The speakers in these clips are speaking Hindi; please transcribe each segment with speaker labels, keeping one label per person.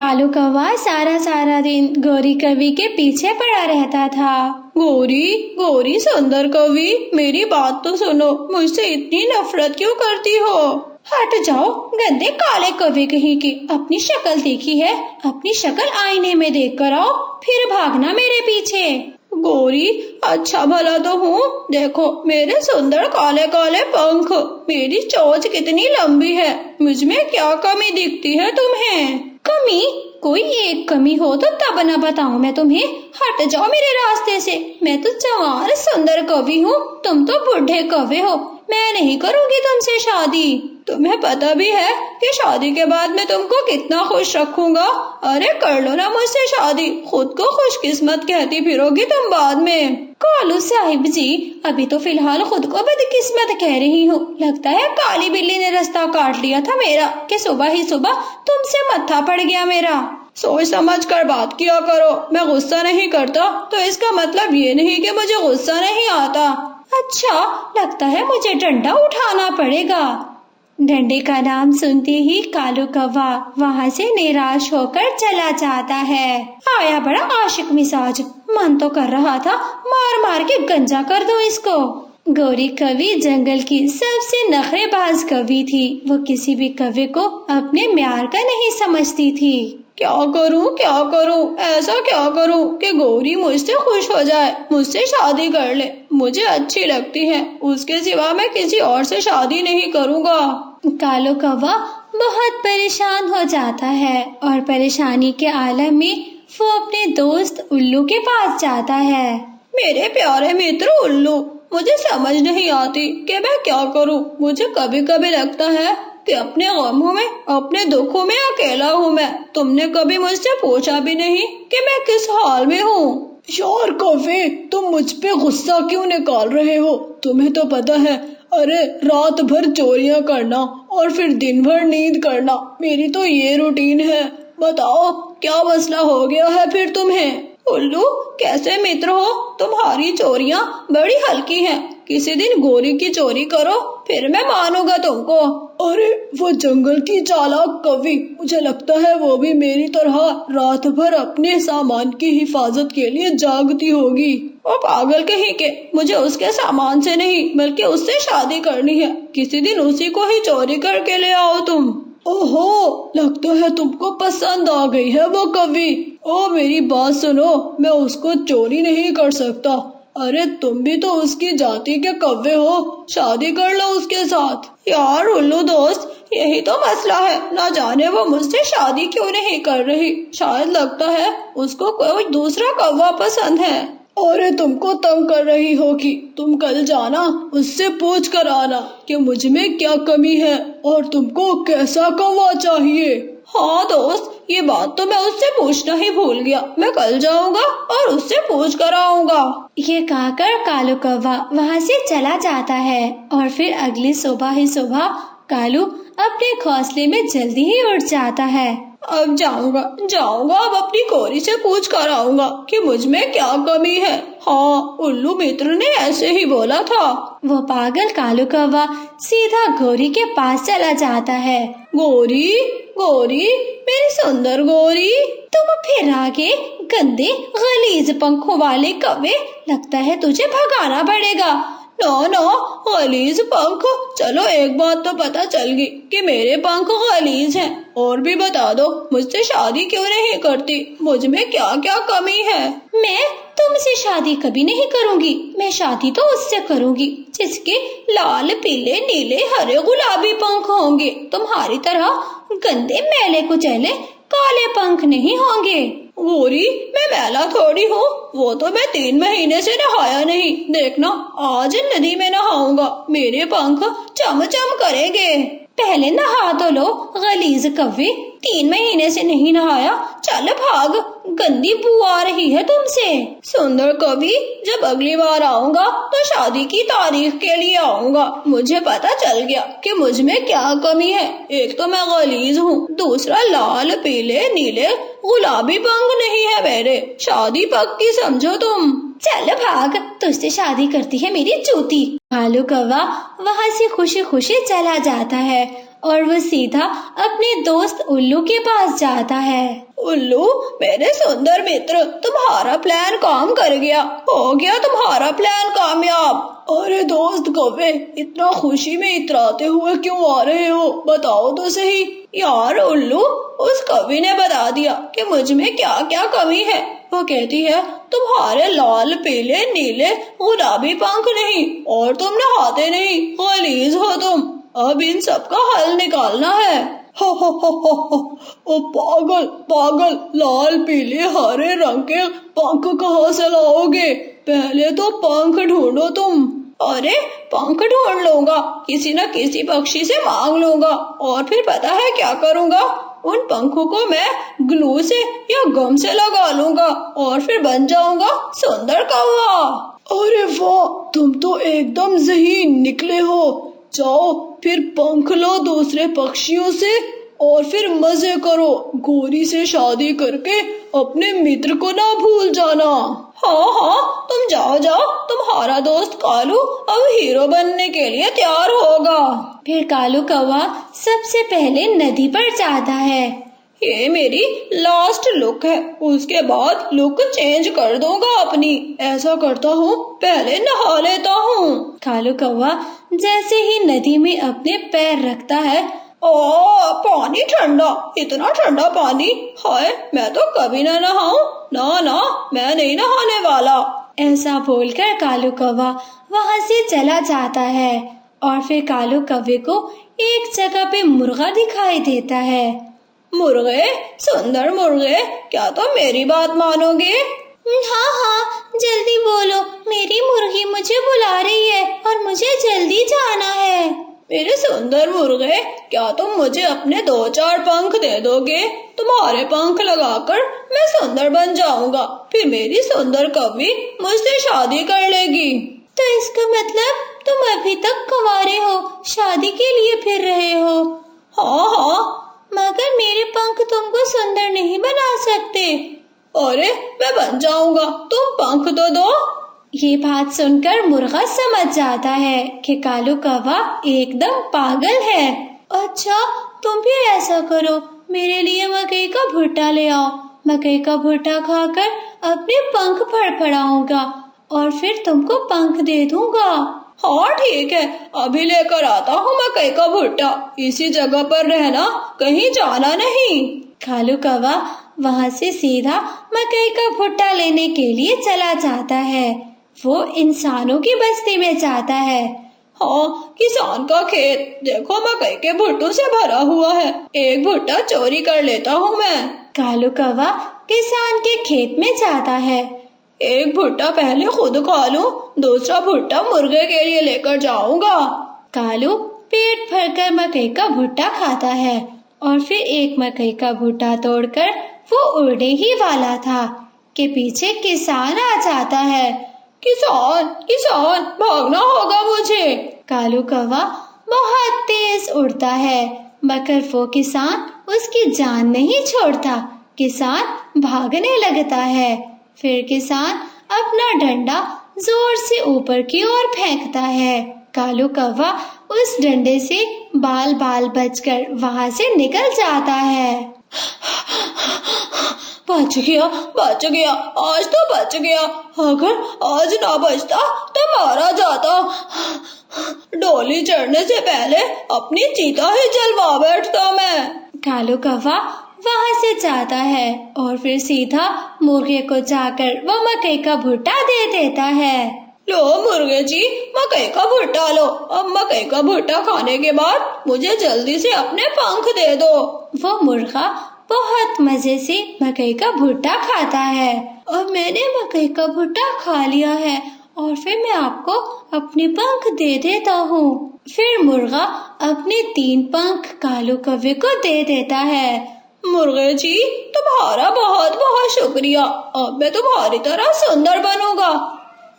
Speaker 1: कालू कौवा सारा सारा दिन गौरी कवि के पीछे पड़ा रहता था।
Speaker 2: गौरी गौरी सुंदर कवि, मेरी बात तो सुनो, मुझसे इतनी नफरत क्यों करती हो?
Speaker 1: हट जाओ गंदे काले कवि कहीं की। अपनी शक्ल देखी है? अपनी शक्ल आईने में देख कर आओ, फिर भागना मेरे पीछे।
Speaker 2: गौरी अच्छा भला तो हूँ, देखो मेरे सुंदर काले काले पंख, मेरी चोंच कितनी लंबी है, मुझ में क्या कमी दिखती है तुम्हें?
Speaker 1: कमी? कोई एक कमी हो तो तब न बताऊं मैं तुम्हें। हट जाओ मेरे रास्ते से। मैं तो जवान सुंदर कवि हूँ, तुम तो बूढ़े कवि हो। मैं नहीं करूँगी तुमसे शादी।
Speaker 2: तुम्हें पता भी है कि शादी के बाद मैं तुमको कितना खुश रखूंगा। अरे कर लो ना मुझसे शादी, खुद को खुशकिस्मत कहती फिरोगी तुम बाद में।
Speaker 1: कालू साहिब जी, अभी तो फिलहाल खुद को बदकिस्मत कह रही हूँ। लगता है काली बिल्ली ने रास्ता काट लिया था मेरा, कि सुबह ही सुबह तुमसे मत्था पड़ गया मेरा।
Speaker 2: सोच समझ कर बात किया करो। मैं गुस्सा नहीं करता तो इसका मतलब ये नहीं कि मुझे गुस्सा नहीं आता।
Speaker 1: अच्छा, लगता है मुझे डंडा उठाना पड़ेगा। डंडे का नाम सुनते ही कालू कौवा वहाँ से निराश होकर चला जाता है। आया बड़ा आशिक मिजाज, मन तो कर रहा था मार मार के गंजा कर दूं इसको। गौरी कवि जंगल की सबसे नखरेबाज कवि थी। वो किसी भी कवि को अपने म्यार का नहीं समझती थी।
Speaker 2: क्या करूं, ऐसा क्या करूं कि गौरी मुझसे खुश हो जाए, मुझसे शादी कर ले। मुझे अच्छी लगती है, उसके सिवा मैं किसी और से शादी नहीं करूंगा।
Speaker 1: कालू कौवा बहुत परेशान हो जाता है और परेशानी के आलम में वो अपने दोस्त उल्लू के पास जाता है।
Speaker 2: मेरे प्यारे मित्र उल्लू, मुझे समझ नहीं आती कि मैं क्या करूं। मुझे कभी कभी लगता है कि अपने गमों में, अपने दुखों में अकेला हूँ मैं। तुमने कभी मुझसे पूछा भी नहीं कि मैं किस हाल में हूँ। यार कौवे, तुम मुझ पे गुस्सा क्यों निकाल रहे हो? तुम्हें तो पता है, अरे रात भर चोरियां करना और फिर दिन भर नींद करना, मेरी तो ये रूटीन है। बताओ क्या मसला हो गया है फिर तुम्हें? उल्लू, कैसे मित्र हो? तुम्हारी चोरियां बड़ी हल्की हैं। किसी दिन गौरी की चोरी करो, फिर मैं मानूंगा तुमको। अरे वो जंगल की चालाक कवि, मुझे लगता है वो भी मेरी तरह रात भर अपने सामान की हिफाजत के लिए जागती होगी। वो पागल कहीं के, मुझे उसके सामान से नहीं बल्कि उससे शादी करनी है। किसी दिन उसी को ही चोरी करके ले आओ तुम। ओहो, लगता है तुमको पसंद आ गई है वो कवि। ओ मेरी बात सुनो, मैं उसको चोरी नहीं कर सकता। अरे तुम भी तो उसकी जाति के कव्वे हो, शादी कर लो उसके साथ। यार उल्लू दोस्त, यही तो मसला है, ना जाने वो मुझसे शादी क्यों नहीं कर रही। शायद लगता है उसको कोई दूसरा कौवा पसंद है। अरे तुमको तंग कर रही होगी, तुम कल जाना उससे पूछ कर आना कि मुझ में क्या कमी है और तुमको कैसा कौवा चाहिए। हाँ दोस्त, ये बात तो मैं उससे पूछना ही भूल गया। मैं कल जाऊंगा और उससे पूछ कर आऊंगा।
Speaker 1: ये कहकर कालू कौवा वहाँ से चला जाता है और फिर अगली सुबह ही सुबह कालू अपने घोंसले में जल्दी ही उठ जाता है।
Speaker 2: अब जाऊंगा अब अपनी गौरी से पूछ कर आऊंगा कि मुझ में क्या कमी है। हाँ, उल्लू मित्र ने ऐसे ही बोला था।
Speaker 1: वो पागल कालू कौवा सीधा गौरी के पास चला जाता है।
Speaker 2: गौरी गौरी, मेरी सुंदर गौरी।
Speaker 1: तुम फिर आ गए, गंदे गलीज पंखों वाले कौवे। लगता है तुझे भगाना पड़ेगा।
Speaker 2: ना गलीज पंख? चलो एक बात तो पता चल गई कि मेरे पंख गलीज हैं। और भी बता दो, मुझसे शादी क्यों नहीं करती? मुझ में क्या क्या कमी है?
Speaker 1: मैं तुमसे शादी कभी नहीं करूंगी। मैं शादी तो उससे करूंगी जिसके लाल पीले नीले हरे गुलाबी पंख होंगे। तुम्हारी तरह गंदे मैले कुचैले काले पंख नहीं होंगे।
Speaker 2: गौरी, मैं मैला थोड़ी हूँ, वो तो मैं 3 महीने से नहाया नहीं। देखना, आज नदी में नहाऊंगा, मेरे पंख चमचम करेंगे।
Speaker 1: पहले नहा तो लो गलीज कव्वे, 3 महीने से नहीं नहाया। चल भाग, गंदी बू आ रही है तुमसे।
Speaker 2: सुंदर कवि, जब अगली बार आऊंगा तो शादी की तारीख के लिए आऊंगा। मुझे पता चल गया कि मुझ में क्या कमी है। एक तो मैं गलीज हूँ, दूसरा लाल पीले नीले गुलाबी पंख नहीं है मेरे। शादी पक्की समझो तुम।
Speaker 1: चल भाग, तुझसे शादी करती है मेरी जूती। कालू कौवा वहाँ से खुशी खुशी चला जाता है और वो सीधा अपने दोस्त उल्लू के पास जाता है।
Speaker 2: उल्लू, मेरे सुंदर मित्र, तुम्हारा प्लान काम कर गया, हो गया तुम्हारा प्लान कामयाब। अरे दोस्त कौवे, इतना खुशी में इतराते हुए क्यों आ रहे हो, बताओ तो सही। यार उल्लू, उस कवि ने बता दिया कि मुझ में क्या क्या कमी है। वो कहती है तुम्हारे लाल पीले नीले गुलाबी पंख नहीं, और तुम नहाते नहीं, गलीज हो तुम। अब इन सब का हल निकालना है। ओ पागल पागल, लाल पीले हरे रंग के पंख कहाँ से लाओगे? पहले तो पंख ढूंढो तुम। अरे पंख ढूंढ लूंगा, किसी न किसी पक्षी से मांग लूंगा, और फिर पता है क्या करूंगा, उन पंखों को मैं ग्लू से या गम से लगा लूंगा और फिर बन जाऊंगा सुंदर कौवा। अरे वाह, तुम तो एकदम ज़हीन निकले हो। जाओ फिर पंख लो दूसरे पक्षियों से और फिर मजे करो। गोरी से शादी करके अपने मित्र को ना भूल जाना। हाँ हाँ, तुम जाओ जाओ, तुम्हारा दोस्त कालू अब हीरो बनने के लिए तैयार होगा।
Speaker 1: फिर कालू कौवा सबसे पहले नदी पर जाता है।
Speaker 2: ये मेरी लास्ट लुक है, उसके बाद लुक चेंज कर दूंगा अपनी। ऐसा करता हूँ, पहले नहा लेता हूँ।
Speaker 1: कालू कौवा जैसे ही नदी में अपने पैर रखता है,
Speaker 2: ओ पानी ठंडा, इतना ठंडा पानी, हाय मैं तो कभी ना नहाऊं। ना ना, मैं नहीं नहाने वाला।
Speaker 1: ऐसा बोलकर कालू कौवा वहाँ से चला जाता है। और फिर कालू कौवे को एक जगह पे मुर्गा दिखाई देता है।
Speaker 2: मुर्गे, सुंदर मुर्गे, क्या तुम मेरी बात मानोगे?
Speaker 1: हाँ हाँ, जल्दी बोलो, मेरी मुर्गी मुझे बुला रही है और मुझे जल्दी जाना है।
Speaker 2: मेरे सुंदर मुर्गे, क्या तुम मुझे अपने 2-4 पंख दे दोगे? तुम्हारे पंख लगाकर मैं सुंदर बन जाऊंगा, फिर मेरी सुंदर कवि मुझसे शादी कर लेगी।
Speaker 1: तो इसका मतलब तुम अभी तक कुंवारे हो, शादी के लिए फिर रहे हो?
Speaker 2: हाँ हाँ।
Speaker 1: मगर मेरे पंख तुमको सुंदर नहीं बना सकते।
Speaker 2: अरे मैं बन जाऊंगा, तुम पंख तो दो।
Speaker 1: ये बात सुनकर मुर्गा समझ जाता है कि कालू कौवा एकदम पागल है। अच्छा, तुम भी ऐसा करो, मेरे लिए मकई का भुट्टा ले आओ। मकई का भुट्टा खाकर अपने पंख फड़फड़ाऊंगा और फिर तुमको पंख दे दूंगा।
Speaker 2: हाँ ठीक है, अभी लेकर आता हूँ मकई का भुट्टा। इसी जगह पर रहना, कहीं जाना नहीं।
Speaker 1: कालू कौवा वहाँ से सीधा मकई का भुट्टा लेने के लिए चला जाता है। वो इंसानों की बस्ती में जाता है।
Speaker 2: हाँ, किसान का खेत देखो मकई के भुट्टों से भरा हुआ है, एक भुट्टा चोरी कर लेता हूँ मैं।
Speaker 1: कालू कौवा किसान के खेत में जाता है।
Speaker 2: एक भुट्टा पहले खुद खा लूं, दूसरा भुट्टा मुर्गे के लिए लेकर जाऊंगा।
Speaker 1: कालू पेट भरकर मकई का भुट्टा खाता है और फिर एक मकई का भुट्टा तोड़कर वो उड़ने ही वाला था कि पीछे किसान आ जाता है।
Speaker 2: किसान किसान, भागना होगा मुझे।
Speaker 1: कालू कौवा बहुत तेज उड़ता है, मगर वो किसान उसकी जान नहीं छोड़ता। किसान भागने लगता है। फिर किसान अपना डंडा जोर से ऊपर की ओर फेंकता है। कालू कौवा उस डंडे से बाल बाल बचकर वहाँ से निकल जाता है।
Speaker 2: बच गया, आज तो बच गया। अगर आज ना बचता तो मारा जाता। डोली चढ़ने से पहले अपनी चीता ही जलवा बैठता मैं।
Speaker 1: कालू कौवा वहाँ से जाता है और फिर सीधा मुर्गे को जाकर वो मकई का भुट्टा दे देता है।
Speaker 2: लो मुर्गे जी, मकई का भुट्टा लो। अब मकई का भुट्टा खाने के बाद मुझे जल्दी से अपने पंख दे दो।
Speaker 1: वो मुर्गा बहुत मजे से मकई का भुट्टा खाता है। अब मैंने मकई का भुट्टा खा लिया है और फिर मैं आपको अपने पंख दे देता हूँ। फिर मुर्गा अपने 3 पंख कालू कौवे को दे देता है।
Speaker 2: मुर्गे जी, तुम्हारा बहुत बहुत शुक्रिया। अब मैं तुम्हारी तरह सुंदर बनूंगा।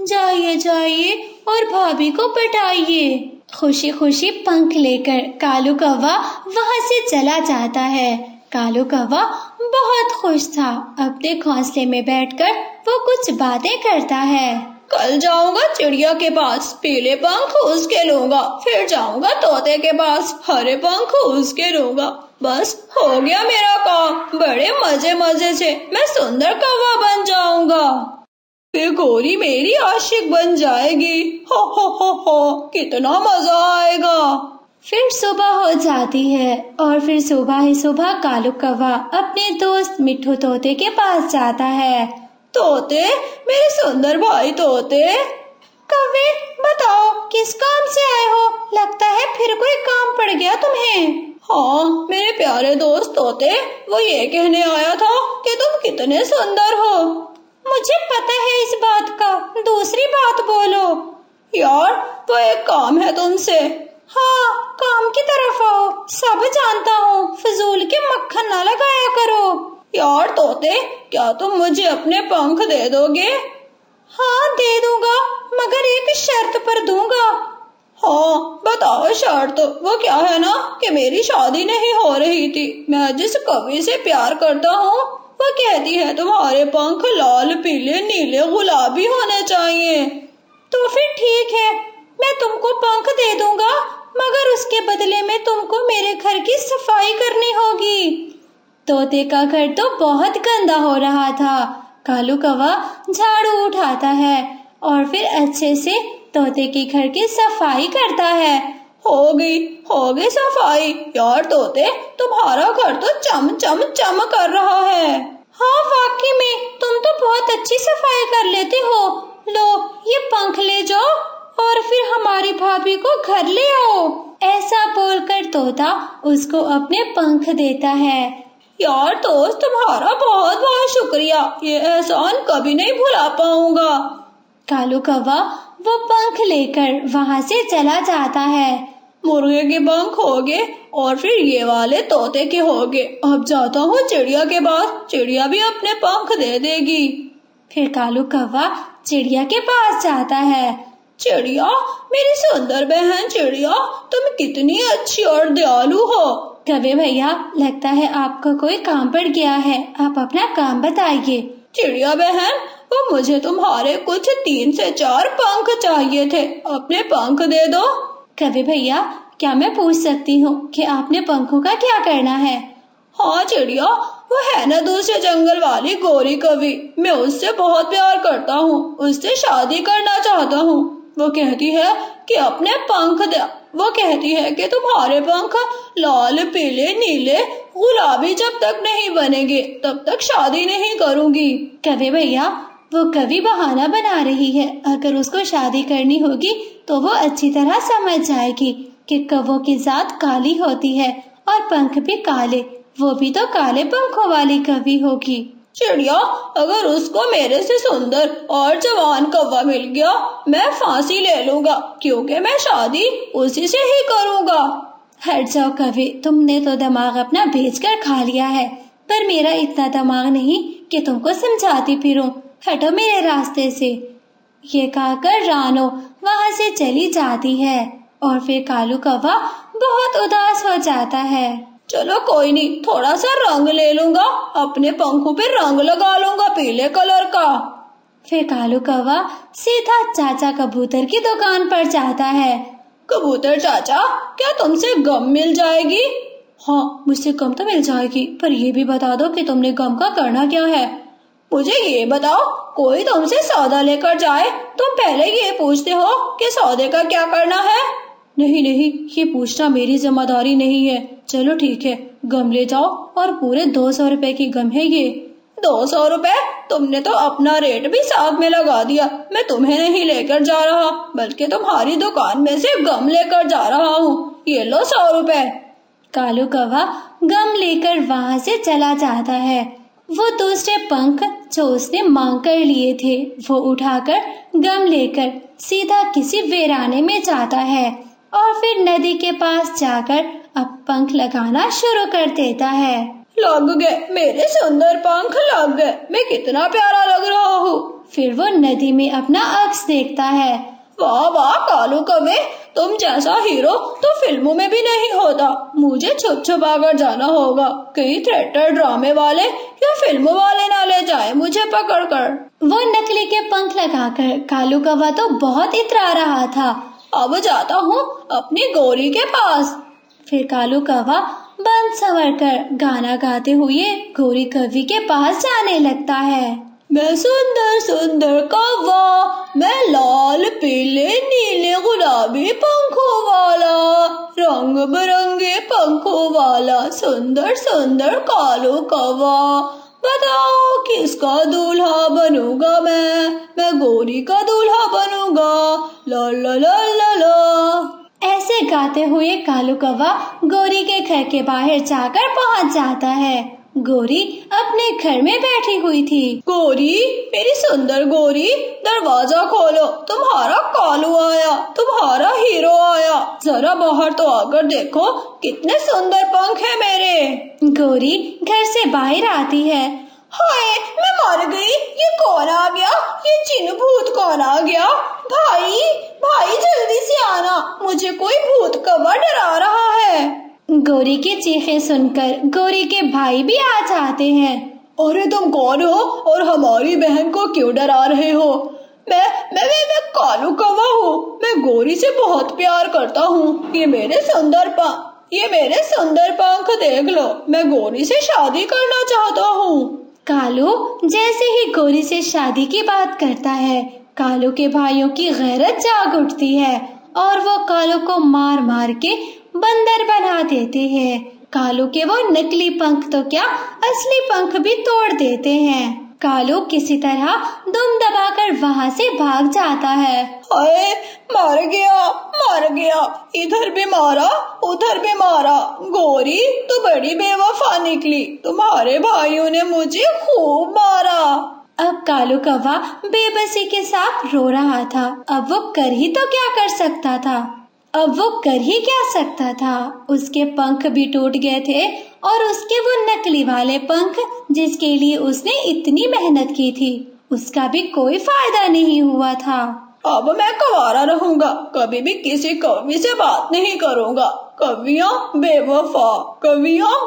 Speaker 1: जाइए जाइए और भाभी को पटाइए। खुशी खुशी पंख लेकर कालू कौवा वहाँ से चला जाता है। कालू कौवा बहुत खुश था। अपने घोंसले में बैठकर वो कुछ बातें करता है।
Speaker 2: कल जाऊंगा चिड़िया के पास, पीले पंख उसके लूंगा, फिर जाऊंगा तोते के पास, हरे पंख उसके लूंगा। बस हो गया मेरा काम, बड़े मजे मजे से मैं सुंदर कौवा बन जाऊंगा। फिर गोरी मेरी आशिक बन जाएगी। हो, कितना मजा आएगा।
Speaker 1: फिर सुबह हो जाती है और फिर सुबह ही सुबह कालू कौवा अपने दोस्त मिट्ठू तोते के पास जाता है।
Speaker 2: तोते, मेरे सुंदर भाई तोते।
Speaker 1: कौवे, बताओ किस काम से आए हो? लगता है फिर कोई काम पड़ गया तुम्हें।
Speaker 2: हाँ मेरे प्यारे दोस्त तोते, वो ये कहने आया था कि तुम कितने सुंदर हो।
Speaker 1: मुझे पता है इस बात का, दूसरी बात बोलो।
Speaker 2: यार तो एक काम है तुमसे।
Speaker 1: हाँ, काम की तरफ आओ, सब जानता हूँ, फजूल के मक्खन ना लगाया करो।
Speaker 2: यार तोते, क्या तुम मुझे अपने पंख दे दोगे?
Speaker 1: हाँ दे दूंगा, मगर एक शर्त पर दूंगा।
Speaker 2: हाँ बताओ शर्त। वो क्या है ना कि मेरी शादी नहीं हो रही थी, मैं जिस कवि से प्यार करता हूँ वो कहती है तुम्हारे पंख लाल पीले नीले गुलाबी होने चाहिए।
Speaker 1: तो फिर ठीक है, मैं तुमको पंख दे दूंगा, मगर उसके बदले में तुमको मेरे घर की सफाई करनी होगी। तोते का घर तो बहुत गंदा हो रहा था। कालू कौवा झाड़ू उठाता है और फिर अच्छे से तोते के घर की सफाई करता है।
Speaker 2: हो गई सफाई। यार तोते, तुम्हारा घर तो चम चम चम कर रहा है।
Speaker 1: हाँ वाकई में, तुम तो बहुत अच्छी सफाई कर लेते हो। लो ये पंख ले जाओ और फिर हमारी भाभी को घर ले आओ। ऐसा बोलकर तोता उसको अपने पंख देता है।
Speaker 2: यार दोस्त, तुम्हारा बहुत बहुत शुक्रिया, ये एहसान कभी नहीं भुला पाऊंगा।
Speaker 1: कालू कौवा वो पंख लेकर वहाँ से चला जाता है।
Speaker 2: मुर्गे के पंख हो गए और फिर ये वाले तोते के हो गए। अब जाता हूँ चिड़िया के पास, चिड़िया भी अपने पंख दे देगी।
Speaker 1: फिर कालू कौवा चिड़िया के पास जाता है।
Speaker 2: चिड़िया, मेरी सुंदर बहन चिड़िया, तुम कितनी अच्छी और दयालु हो।
Speaker 1: कौवे भैया, लगता है आपका कोई काम पड़ गया है, आप अपना काम बताइए।
Speaker 2: चिड़िया बहन, वो मुझे तुम्हारे कुछ 3 से 4 पंख चाहिए थे, अपने पंख दे दो।
Speaker 1: कौवे भैया, क्या मैं पूछ सकती हूँ कि आपने पंखों का क्या करना है?
Speaker 2: हाँ चिड़िया, वो है ना दूसरे जंगल वाली गोरी कवि, मैं उससे बहुत प्यार करता हूँ, उससे शादी करना चाहता हूँ। वो कहती है कि अपने पंख दे। वो कहती है कि तुम्हारे पंख लाल पीले नीले गुलाबी जब तक नहीं बनेंगे तब तक शादी नहीं करूँगी।
Speaker 1: कौवे भैया, वो कवि बहाना बना रही है। अगर उसको शादी करनी होगी तो वो अच्छी तरह समझ जाएगी कि कौवों की जात काली होती है और पंख भी काले, वो भी तो काले पंखों वाली कवि होगी।
Speaker 2: चिड़िया, अगर उसको मेरे से सुंदर और जवान कौवा मिल गया, मैं फांसी ले लूंगा, क्योंकि मैं शादी उसी से ही करूंगा।
Speaker 1: हट जाओ कवि, तुमने तो दिमाग अपना बेचकर खा लिया है, पर मेरा इतना दिमाग नहीं कि तुमको समझाती फिरूं। हटो मेरे रास्ते से। ये कहकर रानो वहाँ से चली जाती है और फिर कालू कौवा बहुत उदास हो जाता है।
Speaker 2: चलो कोई नहीं, थोड़ा सा रंग ले लूंगा, अपने पंखों पे रंग लगा लूंगा पीले कलर का।
Speaker 1: फिर कालू कौवा सीधा चाचा कबूतर की दुकान पर जाता है।
Speaker 2: कबूतर चाचा, क्या तुमसे गम मिल जाएगी?
Speaker 1: हाँ, मुझसे गम तो मिल जाएगी, पर ये भी बता दो कि तुमने गम का करना क्या है।
Speaker 2: मुझे ये बताओ, कोई तुमसे सौदा लेकर जाए, तुम पहले ये पूछते हो कि सौदे का क्या करना है?
Speaker 1: नहीं, ये पूछना मेरी जिम्मेदारी नहीं है। चलो ठीक है, गम ले जाओ और पूरे 200 रुपए की गम है ये।
Speaker 2: 200 रुपए? तुमने तो अपना रेट भी साथ में लगा दिया। मैं तुम्हें नहीं लेकर जा रहा, बल्कि तुम्हारी दुकान में से गम लेकर जा रहा हूँ। ये लो 100 रुपए।
Speaker 1: कालू कौवा गम लेकर वहाँ से चला जाता है। वो दूसरे पंख जो उसने मांग कर लिए थे वो उठाकर गम लेकर सीधा किसी वीराने में जाता है और फिर नदी के पास जाकर अब पंख लगाना शुरू कर देता है।
Speaker 2: लग गए, मेरे सुंदर पंख लग गए, मैं कितना प्यारा लग रहा हूँ।
Speaker 1: फिर वो नदी में अपना अक्स देखता है
Speaker 2: वाह वाह कालू कौवे, तुम जैसा हीरो तो फिल्मों में भी नहीं होता। मुझे छुप छुपा कर जाना होगा, कहीं थिएटर ड्रामे वाले या फिल्मों वाले ना ले जाए मुझे पकड़कर।
Speaker 1: वो नकली के पंख लगाकर कालू कौवा तो बहुत इतरा रहा था।
Speaker 2: अब जाता हूँ अपनी गौरी के पास।
Speaker 1: फिर कालू कौवा बंद संवर कर गाना गाते हुए गौरी कौवी के पास जाने लगता है।
Speaker 2: मैं सुंदर सुंदर कौवा, मैं लाल पीले नीले गुलाबी पंखों वाला, रंग बिरंगे पंखों वाला सुंदर सुंदर कालू कौवा। बताओ किसका दूल्हा बनूंगा मैं गौरी का दूल्हा बनूंगा। ला ला ला ला ला।
Speaker 1: ऐसे गाते हुए कालू कौवा गौरी के घर के बाहर जाकर पहुंच जाता है। गौरी अपने घर में बैठी हुई थी।
Speaker 2: गौरी, मेरी सुंदर गौरी, दरवाजा खोलो, तुम्हारा कालू आया, तुम्हारा हीरो आया। जरा बाहर तो आकर देखो कितने सुंदर पंख है मेरे।
Speaker 1: गौरी घर से बाहर आती है।
Speaker 2: हाय, मैं मर गई, ये कौन आ गया, ये जिन भूत कौन आ गया। भाई भाई जल्दी से आना, मुझे कोई भूत कौवा डरा रहा है।
Speaker 1: गौरी की चीखें सुनकर गौरी के भाई भी आ जाते हैं।
Speaker 2: अरे तुम कौन हो और हमारी बहन को क्यों डरा रहे हो। मैं कालू कौवा हूँ, मैं गौरी से बहुत प्यार करता हूँ। ये मेरे सुंदर पंख देख लो, मैं गौरी से शादी करना चाहता हूँ।
Speaker 1: कालू जैसे ही गौरी से शादी की बात करता है, कालू के भाइयों की गैरत जाग उठती है और वो कालू को मार मार के बंदर बना देते हैं। कालू के वो नकली पंख तो क्या असली पंख भी तोड़ देते हैं। कालू किसी तरह दुम दबाकर वहाँ से भाग जाता है।
Speaker 2: हाय, मर गया, इधर भी मारा उधर भी मारा। गौरी तो बड़ी बेवफा निकली, तुम्हारे भाइयों ने मुझे खूब मारा।
Speaker 1: अब कालू कौवा बेबसी के साथ रो रहा था। अब वो कर ही क्या सकता था। उसके पंख भी टूट गए थे और उसके वो नकली वाले पंख जिसके लिए उसने इतनी मेहनत की थी, उसका भी कोई फायदा नहीं हुआ था।
Speaker 2: अब मैं कुंवारा रहूंगा, कभी भी किसी कौवी से बात नहीं करूंगा। कौवियां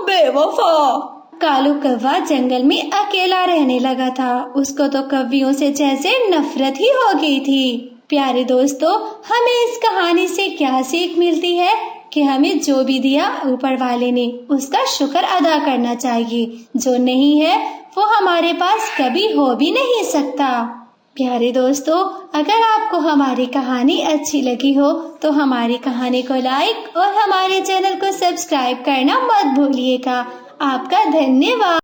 Speaker 2: बेवफा।
Speaker 1: कालू कौवा जंगल में अकेला रहने लगा था। उसको तो कौवियों से जैसे नफरत ही हो गई थी। प्यारे दोस्तों, हमें इस कहानी से क्या सीख मिलती है कि हमें जो भी दिया ऊपर वाले ने उसका शुक्र अदा करना चाहिए। जो नहीं है वो हमारे पास कभी हो भी नहीं सकता। प्यारे दोस्तों, अगर आपको हमारी कहानी अच्छी लगी हो तो हमारी कहानी को लाइक और हमारे चैनल को सब्सक्राइब करना मत भूलिएगा। आपका धन्यवाद।